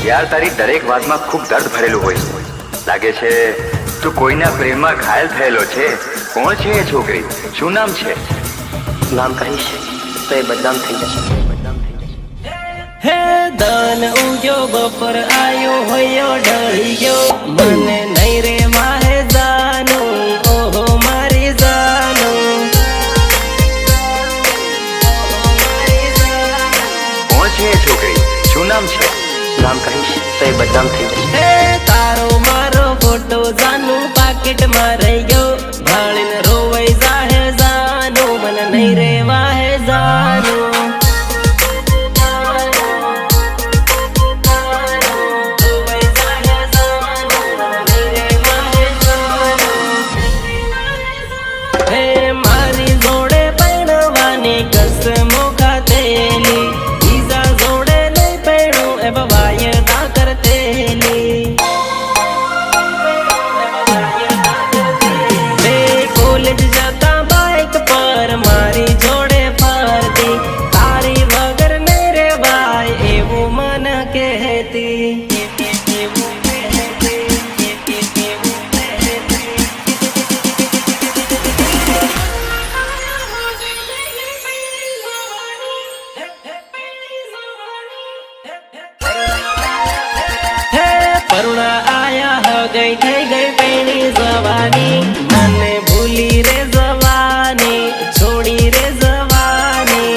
यार तारी दरेक बात में खूब दर्द भरेलू होय लागे छे। तू कोईना प्रेम में घायल थयेलो छे। कोण छे ए छोकरी? शुं नाम छे? नाम कहीश तो ये बदनाम थई जशे। हे दान उग्यो बपर आयो होयो ढળી गयो मने नहीं रे माहे जानो ओहो मारी जानो। कोण छे ए छोकरी? शुं नाम छे? नाम कहीश तो ये बदनाम थई जशे। हे तारो मारो फोटो जानू पाकिट में रही गयो भाळीन रोवई जाहे जानो मन नहीं रे वाहे जानो। हे मारी जोड़े पैणवानी कसमो खातेली ईजा जोड़े नहीं पैणू ए वायदा करतेली। कॉलेज जाता बाइक पर मारी जोड़े फरती तारी वगर नहीं रे भाई एवं मन कहती। करुणा आया हो गई थई गई पैणी जवानी मने भूली रे जवानी छोड़ी रे जवानी।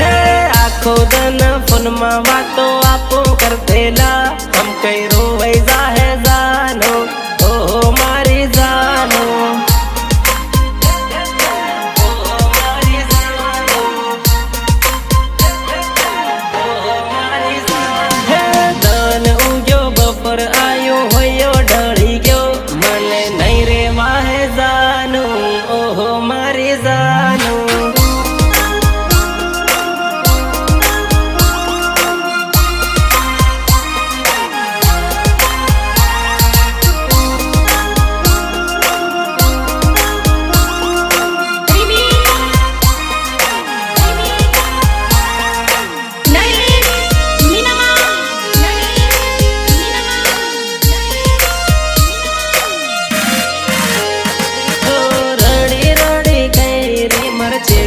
हे आखो दन फोन में बातो आपो करतेला हम कई रोवई जाहे जानो ओहो मारी जानो। आयो होयो ढળી गयो मने नहीं रे वाहे जानो ओहो मारी जानो।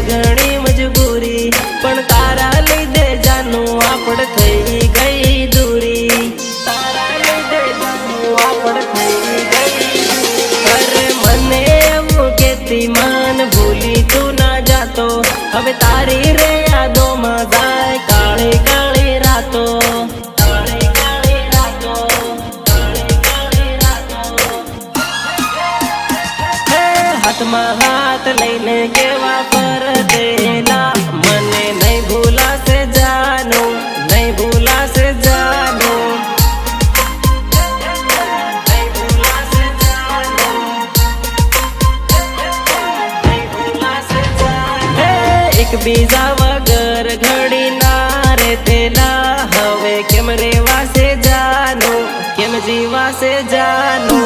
घणी मजबूरी पण तारा लीधे जानू आपड़ थई गई दूरी। तारा लीधे जानू आपड़ थई गई। अरे मने एवं केती मान भूली तू ना जातो हवे तारी रे यादों में जाए काली काली रातो। काली काली रातो काली काली रातो। हे हाथ में हाथ लईने केवा देला मने नहीं भूला से जानो नहीं भूला से जानो नहीं भूला से जानो नहीं भूला से जानो। एक बीजा वगर घड़ी ना रे तेला हवे केम रेवा से जानो केम जीवा से जानो।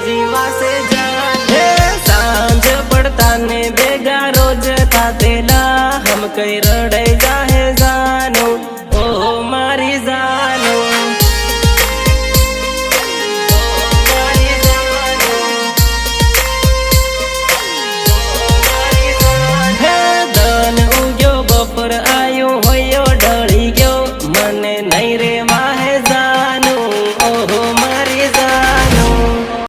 जीवा से जाने सांझ पड़ता ने बेगा रोज था देला हम कई रड़े जा